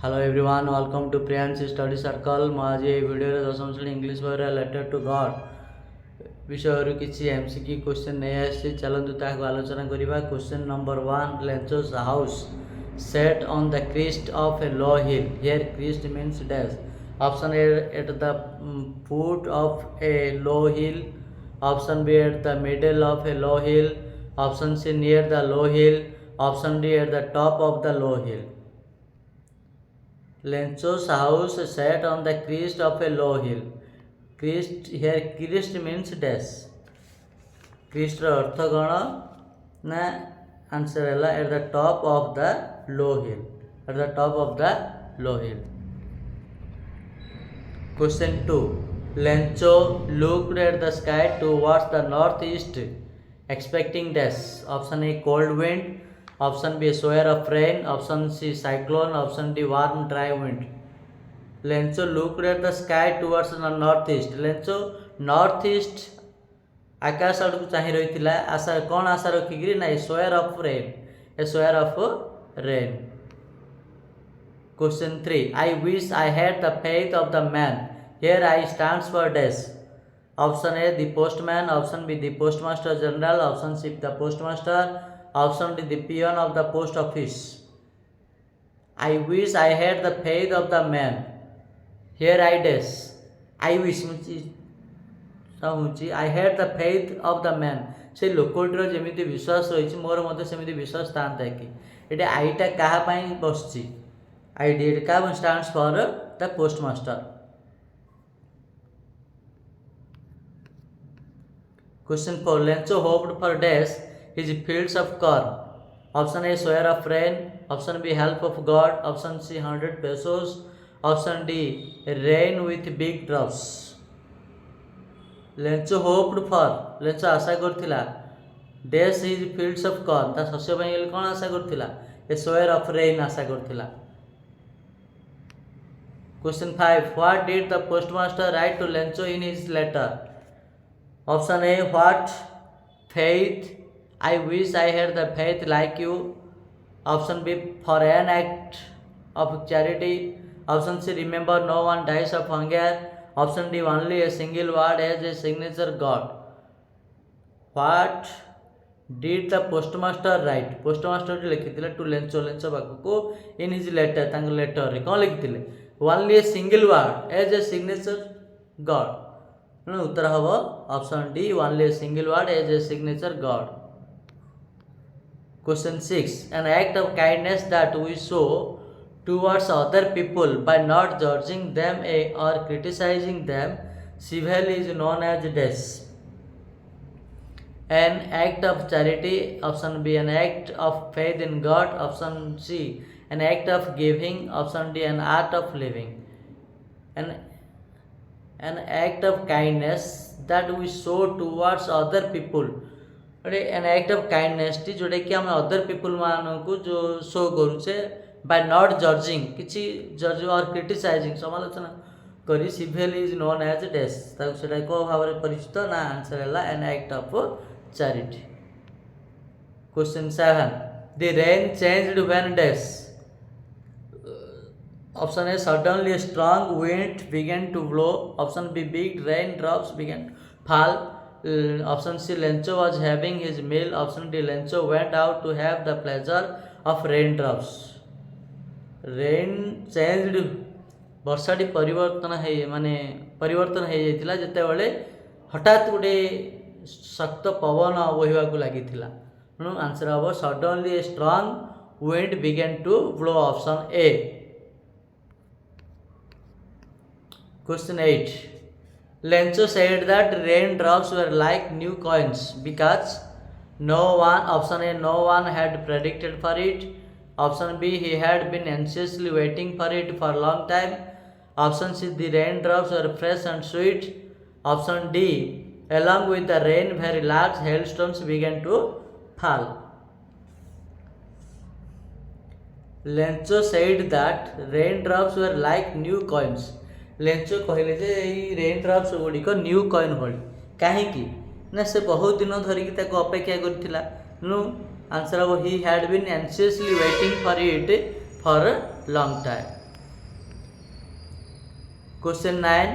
Hello everyone, welcome to Priyan's Study Circle. ମୁଁ ଆଜି ଏହି ଭିଡ଼ିଓରେ ଦଶମ ଶ୍ରେଣୀ ଇଂଲିଶ ବହିର ଲେଟର ଟୁ ଗଡ୍ ବିଷୟରୁ କିଛି MCQ କ୍ୱେଶ୍ଚନ୍ ନେଇ ଆସିଛି। ଚାଲନ୍ତୁ ତାହାକୁ ଆଲୋଚନା କରିବା। Question number 1, Lencho's house set on the crest of a low hill. Here crest means dash. Option A at the foot of a low hill. Option B at the middle of a low hill. Option C near the low hill. Option D at the top of the low hill. Lencho's house sat on the crest of a low hill. Crest here crest means dash. Crest ର ଅର୍ଥ କ'ଣ ନା answer ହେଲା at the top of the low hill. At the top of the low hill. Question 2. Lencho looked at the sky towards the northeast, expecting dash. Option A cold wind. Option B shower of rain. Option C cyclone. Option D warm dry wind. Lencho looked at the sky towards the northeast. Lencho northeast आकाश आड़ को चाह रही आशा कौन आशा रखिकी ना shower of rain. A shower of rain. Question 3. I wish I had the faith of the man. Here I stands for dash. Option A the postman. Option B the postmaster general. Option C the postmaster. Option D the peon of the post office. I wish I had the faith of the man. Here I dash. I wish I had the faith of the man. से लोकटीर जमी विश्वास रही मोर मत सेमती विश्वास था कि ये आईटा क्या बस आई डी क्या stands for the postmaster. Question 4. Lencho hoped for dash his fields of corn. Option A shower of rain. Option B help of God. Option C 100 pesos. Option D rain with big drops. Lencho hoped for Lencho आशा करथिला dash his fields of corn. ता शस्य पई कोन आशा करथिला ए shower of rain Asha करथिला. Question 5. What did the postmaster write to Lencho in his letter? Option A what faith. I wish I had the faith like you. Option B for an act of charity. Option C remember no one dies of hunger. Option D only a single word as a signature God. What did the postmaster write? Postmaster लिखिथिले to Lencho पाखको in his letter Thang letter रे कोन लिखिथिले only a single word as a signature God. उत्तर हम option D only a single word as a signature God. Question 6. An act of kindness that we show towards other people by not judging them or criticizing them severely is known as dash. An act of charity. Option B an act of faith in God. Option C an act of giving. Option D an art of living. An act of kindness that we show towards other people. an act of kindness T जोटा कि आम other people मानू जो show करुचे bye not judging किसी जज और criticising समालोचना करी severely is known as dash से को भाव में परिचित ना आंसर है an act of charity. Question 7. The rain changed when dash. Option A suddenly a strong wind began to blow. Option B big rain drops began to fall. Option C Lencho was having his meal. Option D Lencho went out to have the pleasure of raindrops. Rain changed ବର୍ଷାଟି ପରିବର୍ତ୍ତନ ହେଇଯାଇଥିଲା ଯେତେବେଳେ ହଠାତ୍ ଗୋଟେ ଶକ୍ତ ପବନ ବହିବାକୁ ଲାଗିଥିଲା. ତେଣୁ answer ହେବ suddenly a strong wind began to blow. Option A. Question 8. Lencho said that raindrops were like new coins because option A no one had predicted for it. Option B he had been anxiously waiting for it for a long time. Option C the raindrops were fresh and sweet. Option D along with the rain very large hailstones began to fall. Lencho said that raindrops were like new coins. Lencho कहले जे rain drops गुड़िक new coin भली कहीं ना से बहुत दिन धरिकी अपेक्षा करथिला. नु answer हम he had been anxiously waiting for it for long time. Question 9.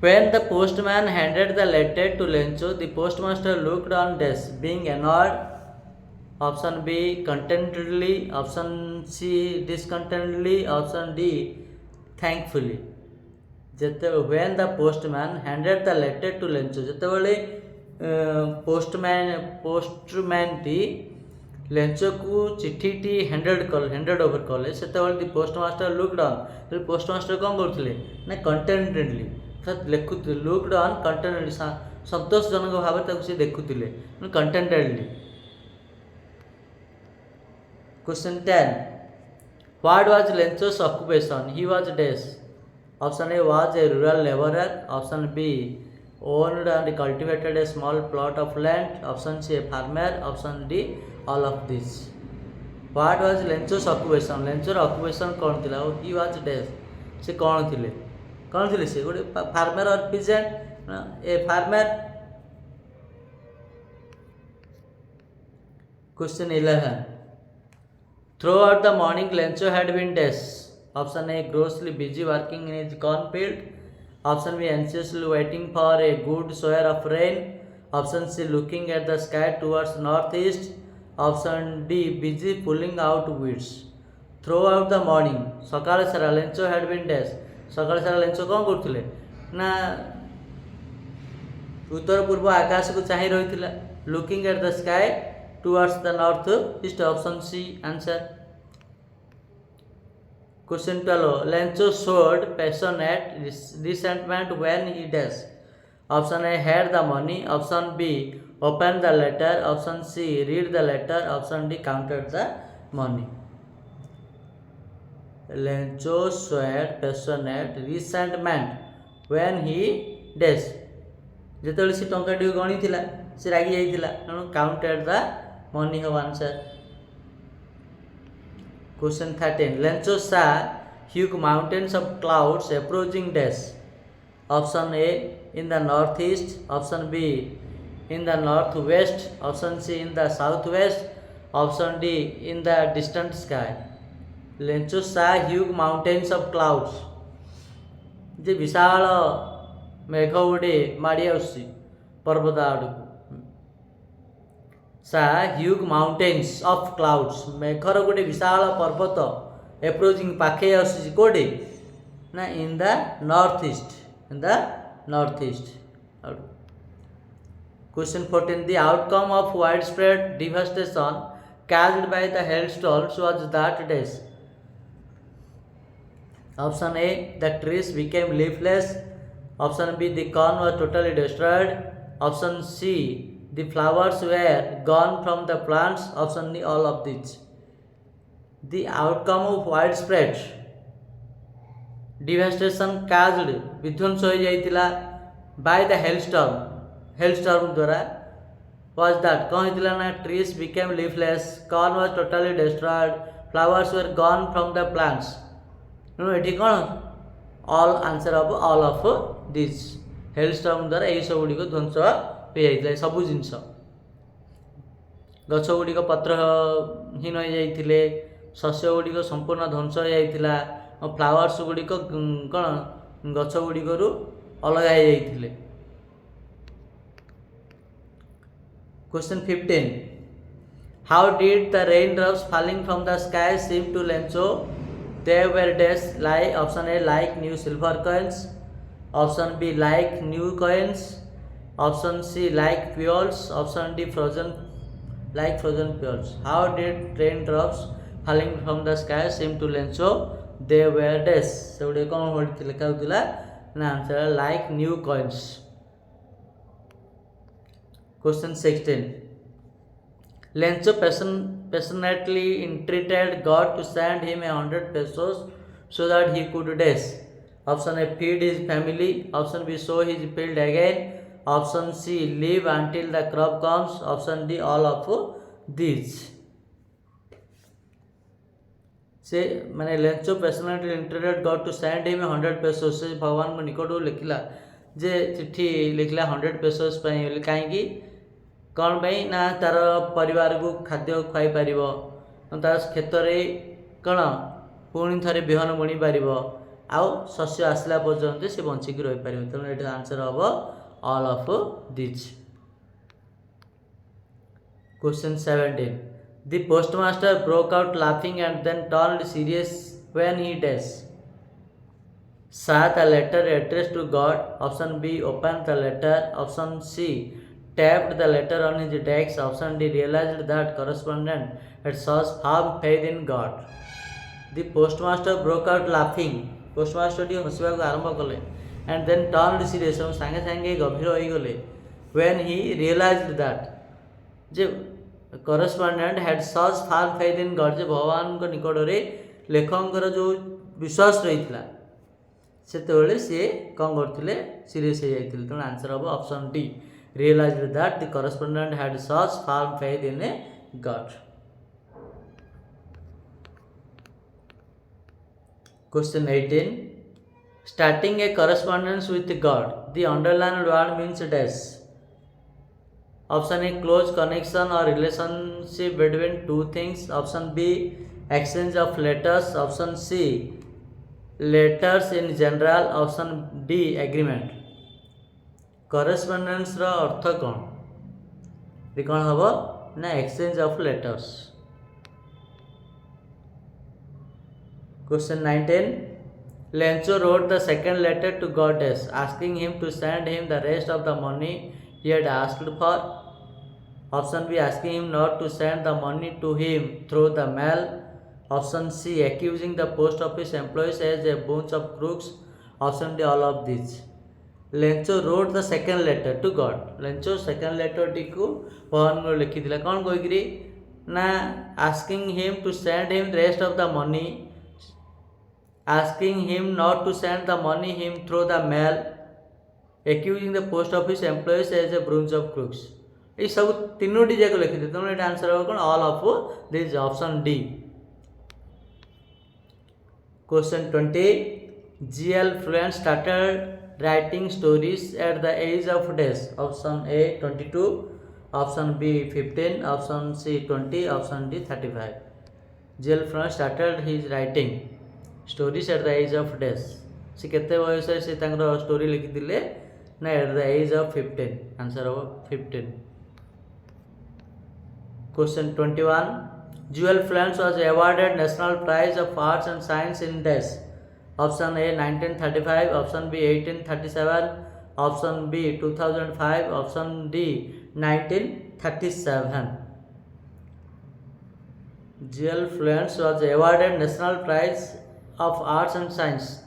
When the postman handed the letter to Lencho, the postmaster looked on desk, being annoyed. Option B, contentedly. Option C, discontentedly. Option D, thankfully. When the postman handed the letter to Lencho, ଯେତେବେଳେ postman ଟି ଲେଞ୍ଚ କୁ ଚିଠିଟି handed over କଲେ ସେତେବେଳେ ଦି postmaster looked on postmaster କ'ଣ କରୁଥିଲେ ନା କଣ୍ଟେଣ୍ଟେଡଲି ଲେଖୁଥିଲେ looked on କଣ୍ଟେଣ୍ଟେଡଲି ସନ୍ତୋଷଜନକ ଭାବରେ ତାକୁ ସେ ଦେଖୁଥିଲେ କଣ୍ଟେଣ୍ଟେଡଲି। Question 10. What was Lencho's occupation? He was dash. Option A was a rural laborer. Option B owned and cultivated a small plot of land. Option C a farmer. Option D all of these. What was Lencho's occupation? Lencho's occupation कौन थिला? He was dash. से कौन थिले से गोटे farmer और peasant a farmer. Question 11. Throughout the morning, Lencho had been dash. Option A grossly busy working in his cornfield. Option B anxiously waiting for a good shower of rain. Option C looking at the sky towards northeast. Option D busy pulling out weeds. Throughout the morning, सकाळ सारा Lencho had been dash. सकाळ सारा Lencho कौन करथिले ना उत्तर पूर्व आकाश को चाहि रहिथिला looking at the sky towards the north east. Option C answer. Question 12. Lencho showed passionate resentment when he dash. Option A had the money. Option B opened the letter. Option C read the letter. Option D counted the money. Lencho showed passionate resentment when he dash. ଯେତେବେଳେ ସେ ଟଙ୍କାଟିକୁ ଗଣିଥିଲା ସେ ରାଗି ଯାଇଥିଲା ତେଣୁ କାଉଣ୍ଟେଡ୍ ଦ money ହବ answer. Question 13. Lencho saw huge mountains of clouds approaching dash. Option A in the northeast. Option B in the northwest. Option C in the southwest. Option D in the distant sky. Lencho saw huge mountains of clouds. जे विशाल मेघ गुड़े माड़ी आसुची पर्वत आड़क सा huge mountains of clouds मेघर गोटे विशाल पर्वत एप्रोचिंग पाखे आसुची कोडे ना in the north east. Question 14. The outcome of widespread devastation caused by the hailstorms was that dash. Option A the trees became leafless. Option B the corn was totally destroyed. Option C the flowers were gone from the plants. Option D all of these. The outcome of widespread devastation caused विध्वंस हो जाइतिला by the hailstorm द्वारा was that कौन होइतिला ना trees became leafless, corn was totally destroyed, flowers were gone from the plants. एठी कौन all answer of all of these. hailstorm द्वारा यही सब गुड़ी को ध्वंस हो जाइतिला सब जिनस गछ गुड़ी को पत्रहीन हो जाइतिले शस्य गुड़ी को संपूर्ण ध्वंस हो जाइतिला और फ्लावर्स गुड़ी को कौन गछ गुड़ी को अलग हो जाइतिले। Question 15. How did the raindrops falling from the sky seem to Lencho? They were dash like. Option A like new silver coins. Option B like new coins. Option C like fuels. Option D frozen fuels. How did raindrops falling from the sky seem to Lencho? They were dash से गुटे कौन लिखा होता ना answer like new coins. Question 16. Lencho passionately entreated God to send him 100 pesos so that he could dash. Option A feed his family. Option B sow his field again. Option C live until the crop comes. Option D all of these. से माने Lencho passionately interested God to send him 100 pesos से भगवान को निकट लिखला जे चिट्ठी लिखला 100 pesos कहीं कौन पाई ना तार परिवार को खाद्य खुआई पार तार क्षेत्र में कौन पुणी थे बिहन बुणी पार आउ शस्य आसला पर्यंत से बंचिक रही पारे। तेणु ये आंसर हम all of this. Question 17. The postmaster broke out laughing and then turned serious when he dash. Sat a letter addressed to God. Option B. Opened the letter. Option C. Tapped the letter on his desk. Option D. Realized that correspondent had such firm faith in God. The postmaster broke out laughing. Postmaster टी हसवाक आरंभ कले and then turned serious और सांगे सांगे गंभीर होई गले when he realized that J correspondent had such firm faith in God जे भगवान को निकट रे लेखकर जो विश्वास रही थिला सेतेबेले से कौन करथिले सीरियस हो जाइथिले। तेणु आंसर हम option D realized that the correspondent had such firm faith in God. Question 18. Starting a correspondence with God. The underlined word means dash. Option A. Close connection or relationship between two things. Option B. Exchange of letters. Option C. Letters in general. Option D. Agreement. Correspondence रा अर्थ कौन ये कौन हम ना exchange of letters. Question 19. Lencho wrote the second letter to Goddess asking him to send him the rest of the money he had asked for. Option B. Asking him not to send the money to him through the mail. Option C. Accusing the post office employees as a bunch of crooks. Option D. All of these. Lencho wrote the second letter to God. Lencho second letter T को भगवान को लिखी दिला कौन कोई करी ना asking him to send him the rest of the money, asking him not to send the money him through the mail, accusing the post office employees as a bunch of crooks. ये सब तीनोटी जाक लिखी दी। तेणु ये answer हो कौन all of this option D. Question 20. GL Fluent started writing stories at the age of dash. Option A 22, option B 15, option C 20, option D 35. GL Fluent started his writing stories at the age of dash. से केते बयस से तांकर story लिखि दिले ना at the age of 15. Answer हो 15. Question 21. Jewel Florence was awarded National Prize of Arts and Science in dash. Option A 1935, option B 1837, option B 2005, option D 1937. Jewel Florence was awarded National Prize of Arts and Science.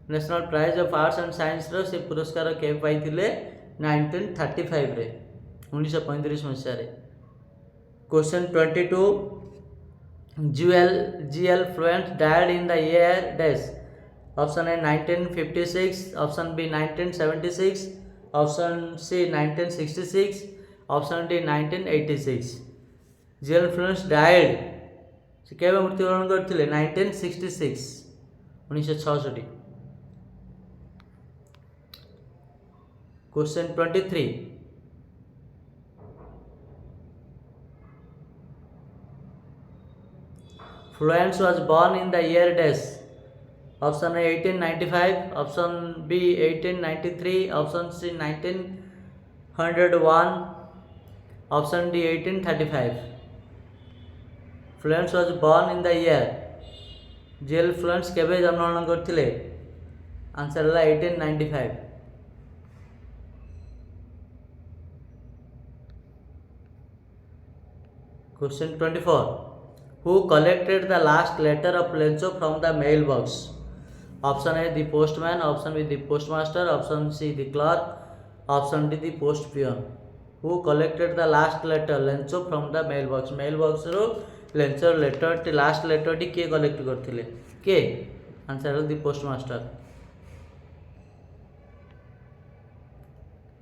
National Prize of Arts and Science रो से पुरस्कार के पाइथिले 1935 रे 1935 मसीहा रे. Question 22. GL Fluent died in the year dash. Option A 1956, option B 1976, option C 1966, option D 1986. GL Fluent died से केबे मृत्युवरण करथिले 1966 1966. Question 23. Florence was born in the year dash. Option A 1895, option B 1893, option C 1901, option D 1835. Florence was born in the year. GL Florence केबे जन्मग्रहण करथिले answer है 1895. Question 24. Who collected the last letter of Lencho from the mailbox? Option A the postman, option B the postmaster, option C the clerk, option D the post peon. Who collected the last letter Lencho from the mailbox? Mailbox रो Lencho letter टी last letter टी के collect करथिले के answer है the postmaster.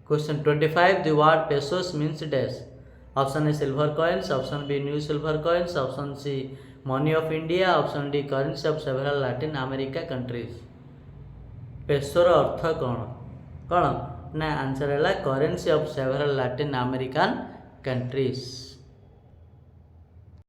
Question 25. The word pesos means dash. Option A silver coins, option B new silver coins, option C money of India, option D currency of several Latin America countries. Peso रो अर्थ कौन ना answer है currency of several Latin American countries.